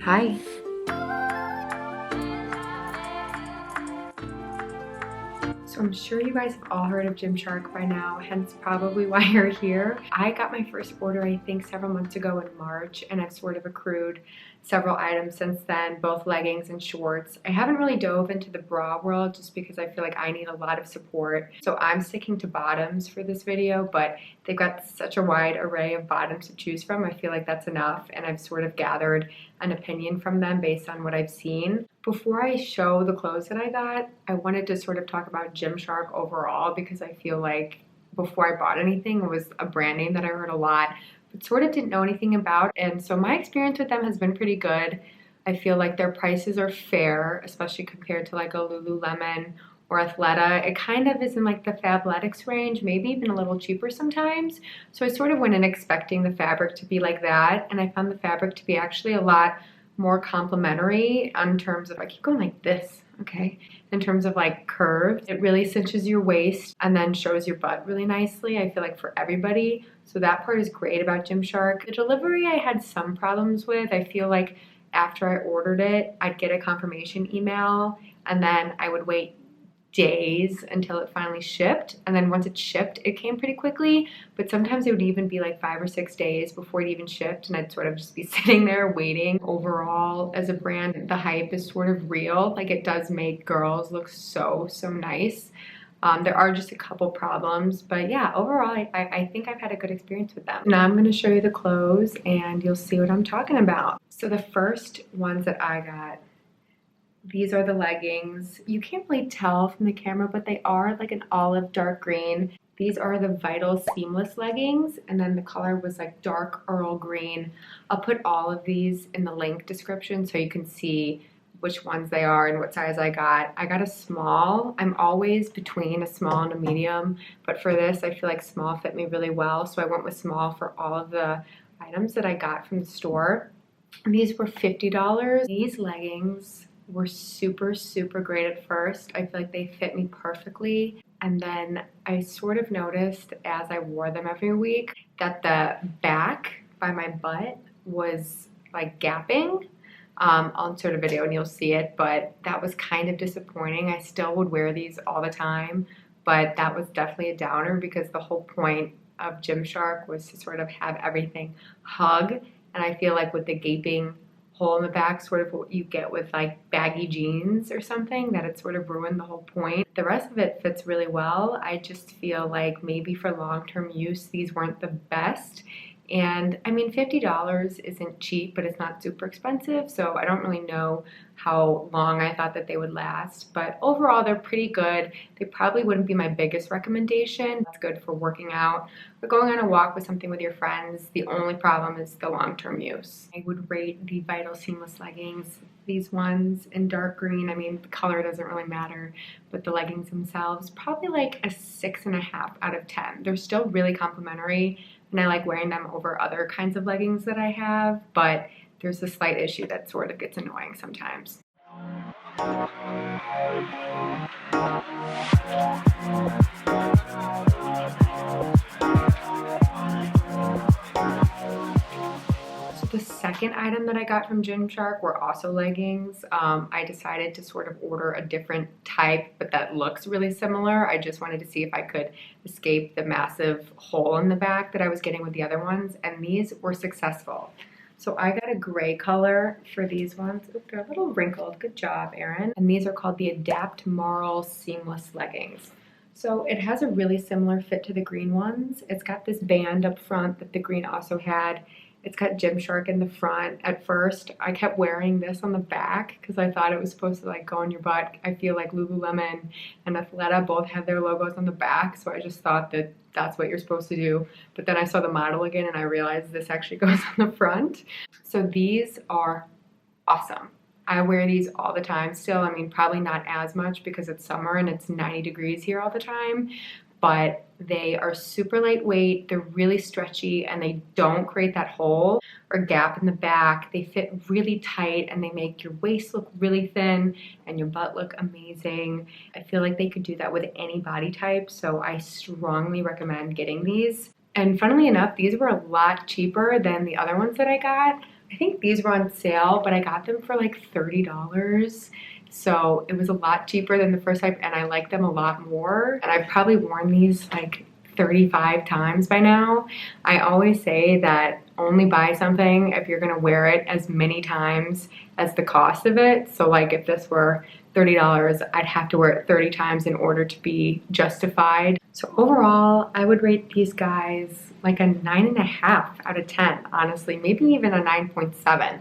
Hi. So I'm sure you guys have all heard of Gymshark by now, hence probably why you're here. I got my first order, I think, several months ago in March, and I've sort of accrued several items since then, both leggings and shorts. I haven't really dove into the bra world just because I feel like I need a lot of support. So I'm sticking to bottoms for this video, but they've got such a wide array of bottoms to choose from. I feel like that's enough, and I've sort of gathered an opinion from them based on what I've seen. Before I show the clothes that I got, I wanted to sort of talk about Gymshark overall because I feel like before I bought anything, it was a brand name that I heard a lot, but sort of didn't know anything about. And so my experience with them has been pretty good. I feel like their prices are fair, especially compared to like a Lululemon or Athleta. It kind of is in like the Fabletics range, maybe even a little cheaper sometimes. So I sort of went in expecting the fabric to be like that, and I found the fabric to be actually a lot more complimentary in terms of, I keep going like this, okay? In terms of like curves, it really cinches your waist and then shows your butt really nicely, I feel like for everybody. So that part is great about Gymshark. The delivery I had some problems with. I feel like after I ordered it, I'd get a confirmation email and then I would wait days until it finally shipped, and then once it shipped it came pretty quickly, but sometimes it would even be like 5 or 6 days before it even shipped, and I'd sort of just be sitting there waiting. Overall, as a brand, the hype is sort of real. Like, it does make girls look so nice. There are just a couple problems, but yeah, overall I think I've had a good experience with them. Now I'm going to show you the clothes and you'll see what I'm talking about. So the first ones that I got, these are the leggings. You can't really tell from the camera, but they are like an olive dark green. These are the Vital Seamless leggings, and then the color was like dark Earl Green. I'll put all of these in the link description so you can see which ones they are and what size I got. I got a small. I'm always between a small and a medium, but for this I feel like small fit me really well, so I went with small for all of the items that I got from the store. These were $50. These leggings were super great at first. I feel like they fit me perfectly. And then I sort of noticed as I wore them every week that the back by my butt was like gapping. I'll insert a video and you'll see it, but that was kind of disappointing. I still would wear these all the time, but that was definitely a downer because the whole point of Gymshark was to sort of have everything hug, and I feel like with the gaping hole in the back, sort of what you get with like baggy jeans or something, that it sort of ruined the whole point. The rest of it fits really well. I just feel like maybe for long-term use, these weren't the best. And I mean, $50 isn't cheap, but it's not super expensive, so I don't really know how long I thought that they would last. But overall, they're pretty good. They probably wouldn't be my biggest recommendation. It's good for working out, but going on a walk with something with your friends, the only problem is the long-term use. I would rate the Vital Seamless leggings, these ones in dark green, I mean, the color doesn't really matter, but the leggings themselves, probably like a 6.5 out of 10. They're still really complimentary, and I like wearing them over other kinds of leggings that I have, but there's a slight issue that sort of gets annoying sometimes. So the second item that I got from Gymshark were also leggings. I decided to sort of order a different type, but that looks really similar. I just wanted to see if I could escape the massive hole in the back that I was getting with the other ones, and these were successful. So I got a gray color for these ones. Ooh, they're a little wrinkled. Good job, Erin. And these are called the Adapt Marl Seamless Leggings. So it has a really similar fit to the green ones. It's got this band up front that the green also had. It's got Gymshark in the front. At first, I kept wearing this on the back because I thought it was supposed to like go on your butt. I feel like Lululemon and Athleta both have their logos on the back, so I just thought that that's what you're supposed to do. But then I saw the model again and I realized this actually goes on the front. So these are awesome. I wear these all the time still. I mean, probably not as much because it's summer and it's 90 degrees here all the time, but they are super lightweight, they're really stretchy, and they don't create that hole or gap in the back. They fit really tight and they make your waist look really thin and your butt look amazing. I feel like they could do that with any body type, so I strongly recommend getting these. And funnily enough, these were a lot cheaper than the other ones that I got. I I think these were on sale, but I got them for like $30. So it was a lot cheaper than the first type, and I like them a lot more. And I've probably worn these like 35 times by now. I always say that only buy something if you're gonna wear it as many times as the cost of it. So like if this were $30, I'd have to wear it 30 times in order to be justified. So overall, I would rate these guys like a 9.5 out of 10, honestly, maybe even a 9.7.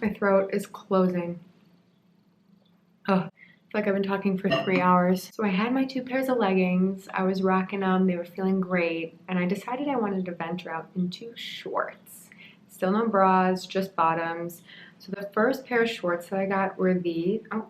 My throat is closing. Oh, I feel like I've been talking for 3 hours. So I had my 2 pairs of leggings. I was rocking them. They were feeling great. And I decided I wanted to venture out into shorts. Still no bras, just bottoms. So the first pair of shorts that I got were these. Oh,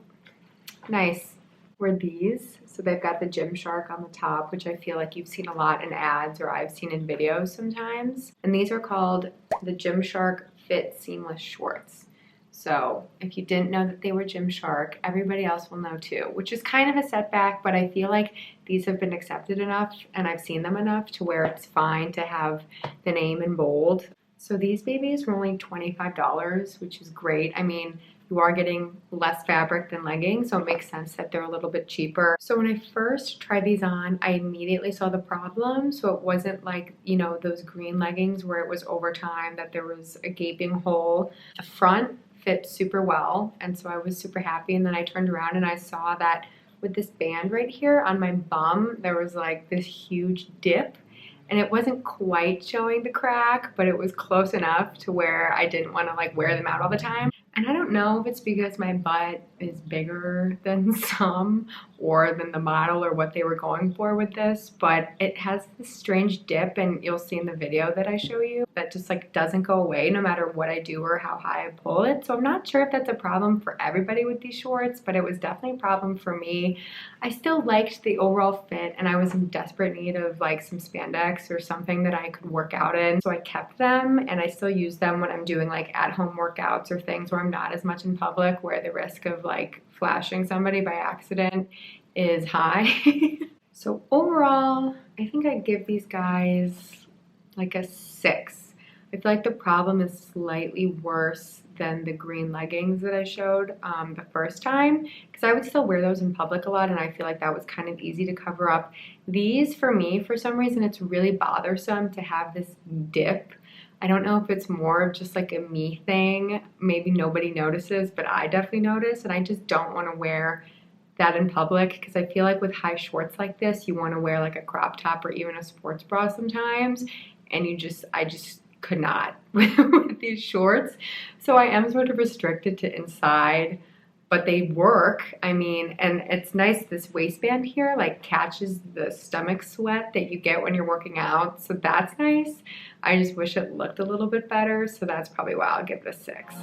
nice. Were these. So they've got the Gymshark on the top, which I feel like you've seen a lot in ads or I've seen in videos sometimes. And these are called the Gymshark Fit Seamless Shorts. So if you didn't know that they were Gymshark, everybody else will know too, which is kind of a setback, but I feel like these have been accepted enough and I've seen them enough to where it's fine to have the name in bold. So these babies were only $25, which is great. I mean, you are getting less fabric than leggings, so it makes sense that they're a little bit cheaper. So when I first tried these on, I immediately saw the problem. So it wasn't like, you know, those green leggings where it was over time that there was a gaping hole. The front fit super well, and so I was super happy. And then I turned around and I saw that with this band right here on my bum, there was like this huge dip. And it wasn't quite showing the crack, but it was close enough to where I didn't want to like wear them out all the time. And I don't know if it's because my butt is bigger than some or than the model or what they were going for with this, but it has this strange dip, and you'll see in the video that I show you that just like doesn't go away no matter what I do or how high I pull it. So I'm not sure if that's a problem for everybody with these shorts, but it was definitely a problem for me. I still liked the overall fit, and I was in desperate need of like some spandex or something that I could work out in. So I kept them, and I still use them when I'm doing like at-home workouts or things where I'm not as much in public, where the risk of like flashing somebody by accident is high. So overall, I think I'd give these guys like a 6. I feel like the problem is slightly worse than the green leggings that I showed the first time, because I would still wear those in public a lot, and I feel like that was kind of easy to cover up. These, for me, for some reason, it's really bothersome to have this dip. I don't know if it's more of just like a me thing. Maybe nobody notices, but I definitely notice, and I just don't want to wear that in public, because I feel like with high shorts like this, you want to wear like a crop top or even a sports bra sometimes, and I just could not with these shorts. So I am sort of restricted to inside, but they work. I mean, and it's nice, this waistband here like catches the stomach sweat that you get when you're working out, so that's nice. I just wish it looked a little bit better, so that's probably why I'll give this 6.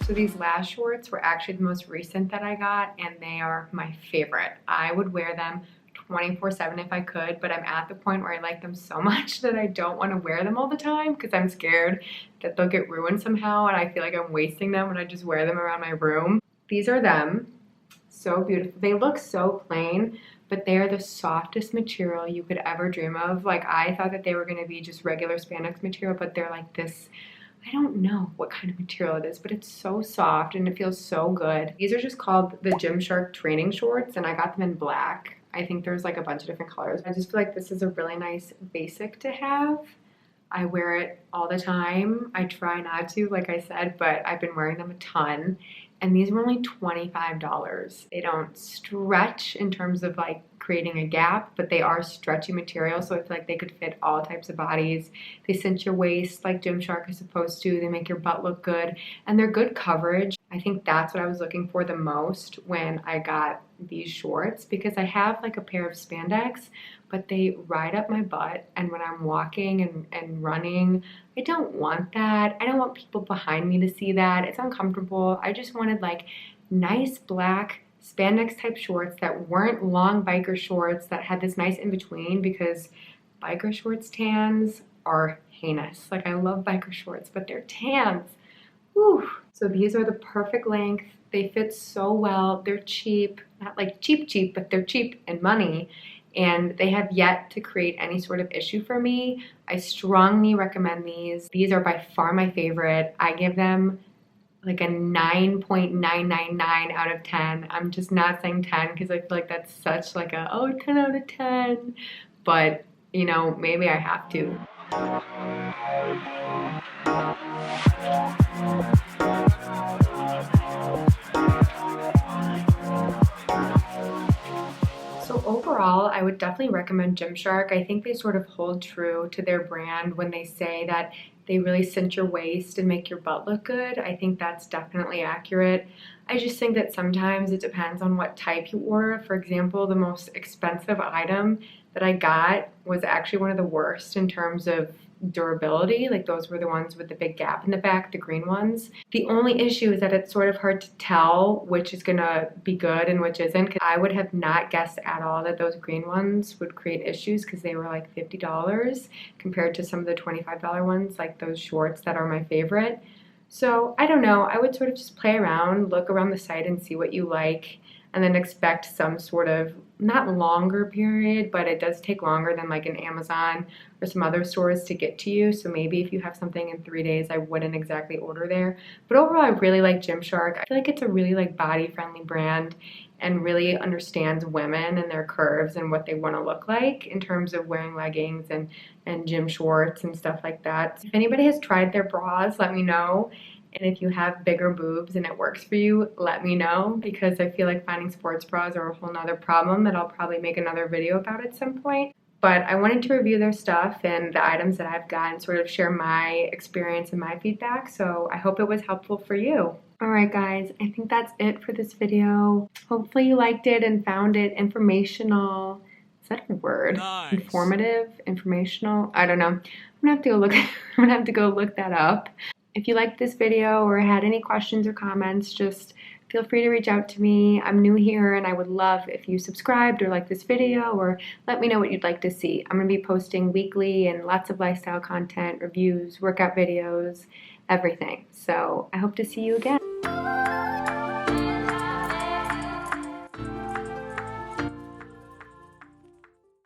So these last shorts were actually the most recent that I got, and they are my favorite. I would wear them 24/7 if I could, but I'm at the point where I like them so much that I don't want to wear them all the time because I'm scared that they'll get ruined somehow, and I feel like I'm wasting them when I just wear them around my room. These are them. So beautiful. They look so plain, but they are the softest material you could ever dream of. Like, I thought that they were going to be just regular spandex material, but they're like this, I don't know what kind of material it is, but it's so soft and it feels so good. These are just called the Gymshark training shorts, and I got them in black. I think there's like a bunch of different colors. I just feel like this is a really nice basic to have. I wear it all the time. I try not to, like I said, but I've been wearing them a ton. And these were only $25. They don't stretch in terms of like creating a gap, but they are stretchy material, so I feel like they could fit all types of bodies. They cinch your waist like Gymshark is supposed to. They make your butt look good, and they're good coverage. I think that's what I was looking for the most when I got these shorts, because I have like a pair of spandex, but they ride up my butt, and when I'm walking and running, I don't want that. I don't want people behind me to see that. It's uncomfortable. I just wanted like nice black spandex type shorts that weren't long biker shorts that had this nice in between, because biker shorts tans are heinous. Like, I love biker shorts, but they're tans. Whew. So these are the perfect length. They fit so well. They're cheap, not like cheap, but they're cheap in money. And they have yet to create any sort of issue for me. I strongly recommend these. These are by far my favorite. I give them like a 9.999 out of 10. I'm just not saying 10 because I feel like that's such like a, oh, 10 out of 10. But, you know, maybe I have to. So overall, I would definitely recommend Gymshark. I think they sort of hold true to their brand when they say that they really cinch your waist and make your butt look good. I think that's definitely accurate. I just think that sometimes it depends on what type you order. For example, the most expensive item that I got was actually one of the worst in terms of durability. Like, those were the ones with the big gap in the back, the green ones. The only issue is that it's sort of hard to tell which is gonna be good and which isn't, because I would have not guessed at all that those green ones would create issues, because they were like $50 compared to some of the $25 ones, like those shorts that are my favorite. So I don't know, I would sort of just play around, look around the site and see what you like, and then expect some sort of, not longer period, but it does take longer than like an Amazon or some other stores to get to you. So maybe if you have something in 3 days, I wouldn't exactly order there. But overall, I really like Gymshark. I feel like it's a really like body-friendly brand and really understands women and their curves and what they want to look like in terms of wearing leggings and gym shorts and stuff like that. If anybody has tried their bras, let me know. And if you have bigger boobs and it works for you, let me know, because I feel like finding sports bras are a whole nother problem that I'll probably make another video about at some point. But I wanted to review their stuff and the items that I've got and sort of share my experience and my feedback. So I hope it was helpful for you. Alright guys, I think that's it for this video. Hopefully you liked it and found it informational. Is that a word? Nice. Informative? Informational? I don't know. I'm gonna have to go look that up. If you liked this video or had any questions or comments, just feel free to reach out to me. I'm new here and I would love if you subscribed or liked this video, or let me know what you'd like to see. I'm going to be posting weekly and lots of lifestyle content, reviews, workout videos, everything. So I hope to see you again.